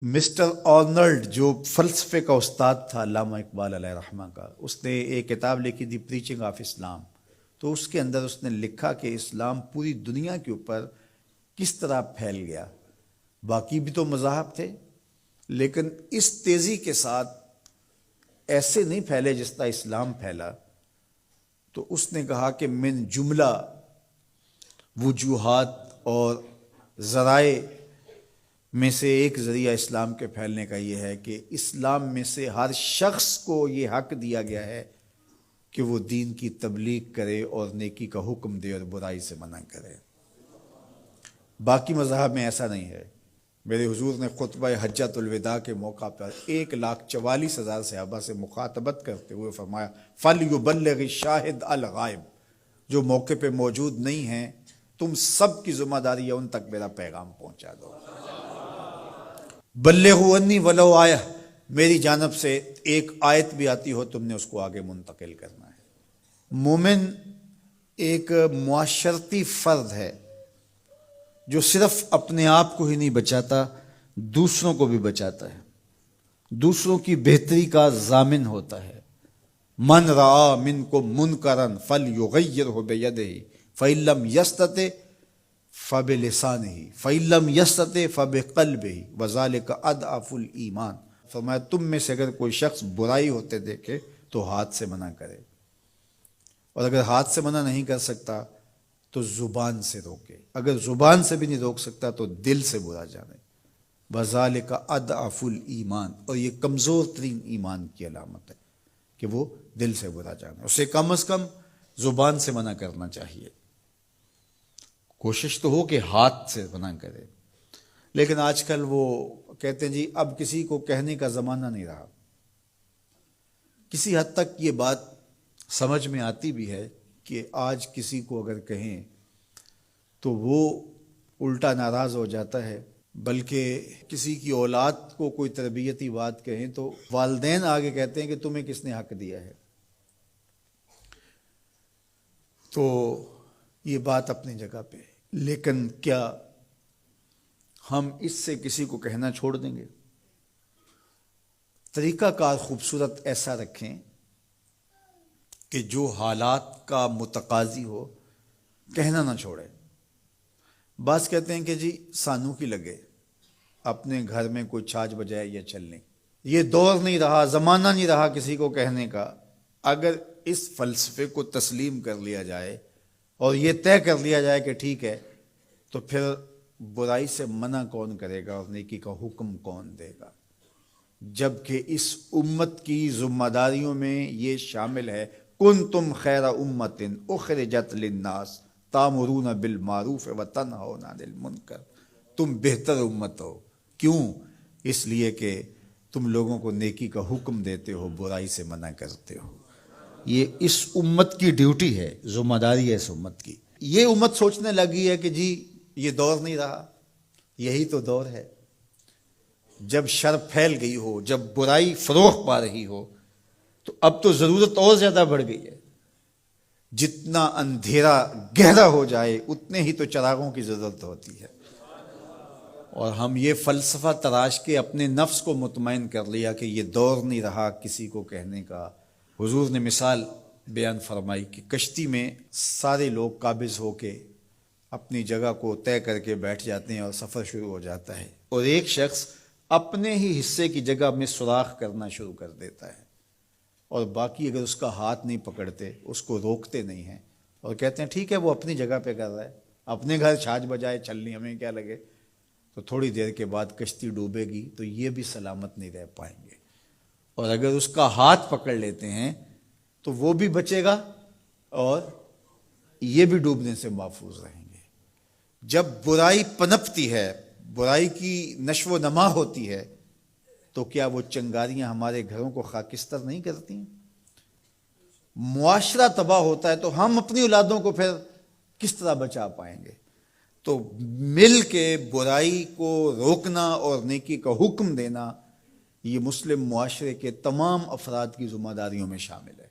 Mister Arnold جو فلسفے کا استاد تھا علامہ اقبال علیہ رحمہ کا، اس نے ایک کتاب لکھی تھی پریچنگ آف اسلام. تو اس کے اندر اس نے لکھا کہ اسلام پوری دنیا کے اوپر کس طرح پھیل گیا. باقی بھی تو مذاہب تھے لیکن اس تیزی کے ساتھ ایسے نہیں پھیلے جس طرح اسلام پھیلا. تو اس نے کہا کہ من جملہ وجوہات اور ذرائع میں سے ایک ذریعہ اسلام کے پھیلنے کا یہ ہے کہ اسلام میں سے ہر شخص کو یہ حق دیا گیا ہے کہ وہ دین کی تبلیغ کرے اور نیکی کا حکم دے اور برائی سے منع کرے. باقی مذاہب میں ایسا نہیں ہے. میرے حضور نے خطبہ حجۃ الوداع کے موقع پر 1,44,000 صحابہ سے مخاطبت کرتے ہوئے فرمایا فَلْيُبَلِّغِ الشَّاهِدُ الْغَائِبَ، جو موقع پہ موجود نہیں ہیں تم سب کی ذمہ داری ہے ان تک میرا پیغام پہنچا دو. بلغوا عنی ولو آیہ، میری جانب سے ایک آیت بھی آتی ہو تم نے اس کو آگے منتقل کرنا ہے. مومن ایک معاشرتی فرد ہے جو صرف اپنے آپ کو ہی نہیں بچاتا، دوسروں کو بھی بچاتا ہے، دوسروں کی بہتری کا ضامن ہوتا ہے. من رعا منکم منکرا فلیغیرہ بیدہ فإن لم یستطع فبلسانہ فإن لم یستطع فبقلبہ وذلک اضعف الایمان. فرمایا تم میں سے اگر کوئی شخص برائی ہوتے دیکھے تو ہاتھ سے منع کرے، اور اگر ہاتھ سے منع نہیں کر سکتا تو زبان سے روکے، اگر زبان سے بھی نہیں روک سکتا تو دل سے برا جانے. وذلک اضعف الایمان، اور یہ کمزور ترین ایمان کی علامت ہے کہ وہ دل سے برا جانے. اسے کم از کم زبان سے منع کرنا چاہیے. کوشش تو ہو کہ ہاتھ سے منع کرے، لیکن آج کل وہ کہتے ہیں جی اب کسی کو کہنے کا زمانہ نہیں رہا. کسی حد تک یہ بات سمجھ میں آتی بھی ہے کہ آج کسی کو اگر کہیں تو وہ الٹا ناراض ہو جاتا ہے، بلکہ کسی کی اولاد کو کوئی تربیتی بات کہیں تو والدین آگے کہتے ہیں کہ تمہیں کس نے حق دیا ہے. تو یہ بات اپنی جگہ پہ ہے، لیکن کیا ہم اس سے کسی کو کہنا چھوڑ دیں گے؟ طریقہ کار خوبصورت ایسا رکھیں کہ جو حالات کا متقاضی ہو کہنا نہ چھوڑے. بعض کہتے ہیں کہ جی سانو کی لگے اپنے گھر میں کوئی چھاج بجائے یا چلنے. یہ دور نہیں رہا، زمانہ نہیں رہا کسی کو کہنے کا. اگر اس فلسفے کو تسلیم کر لیا جائے اور یہ طے کر لیا جائے کہ ٹھیک ہے، تو پھر برائی سے منع کون کرے گا اور نیکی کا حکم کون دے گا؟ جبکہ اس امت کی ذمہ داریوں میں یہ شامل ہے کنتم خیر امت اخرجت للناس تامرون بالمعروف وتنہون عن المنکر. تم بہتر امت ہو. کیوں؟ اس لیے کہ تم لوگوں کو نیکی کا حکم دیتے ہو، برائی سے منع کرتے ہو. یہ اس امت کی ڈیوٹی ہے، ذمہ داری ہے اس امت کی. یہ امت سوچنے لگی ہے کہ جی یہ دور نہیں رہا. یہی تو دور ہے. جب شر پھیل گئی ہو، جب برائی فروغ پا رہی ہو، تو اب تو ضرورت اور زیادہ بڑھ گئی ہے. جتنا اندھیرا گہرا ہو جائے اتنے ہی تو چراغوں کی ضرورت ہوتی ہے. اور ہم یہ فلسفہ تراش کے اپنے نفس کو مطمئن کر لیا کہ یہ دور نہیں رہا کسی کو کہنے کا. حضور نے مثال بیان فرمائی کہ کشتی میں سارے لوگ قابض ہو کے اپنی جگہ کو طے کر کے بیٹھ جاتے ہیں اور سفر شروع ہو جاتا ہے، اور ایک شخص اپنے ہی حصے کی جگہ میں سوراخ کرنا شروع کر دیتا ہے، اور باقی اگر اس کا ہاتھ نہیں پکڑتے، اس کو روکتے نہیں ہیں اور کہتے ہیں ٹھیک ہے وہ اپنی جگہ پہ کر رہا ہے، اپنے گھر چھاج بجائے چلنی ہمیں کیا لگے. تو تھوڑی دیر کے بعد کشتی ڈوبے گی تو یہ بھی سلامت نہیں رہ پائیں گے. اور اگر اس کا ہاتھ پکڑ لیتے ہیں تو وہ بھی بچے گا اور یہ بھی ڈوبنے سے محفوظ رہیں گے. جب برائی پنپتی ہے، برائی کی نشو و نما ہوتی ہے، تو کیا وہ چنگاریاں ہمارے گھروں کو خاکستر نہیں کرتی ہیں؟ معاشرہ تباہ ہوتا ہے تو ہم اپنی اولادوں کو پھر کس طرح بچا پائیں گے؟ تو مل کے برائی کو روکنا اور نیکی کا حکم دینا یہ مسلم معاشرے کے تمام افراد کی ذمہ داریوں میں شامل ہے.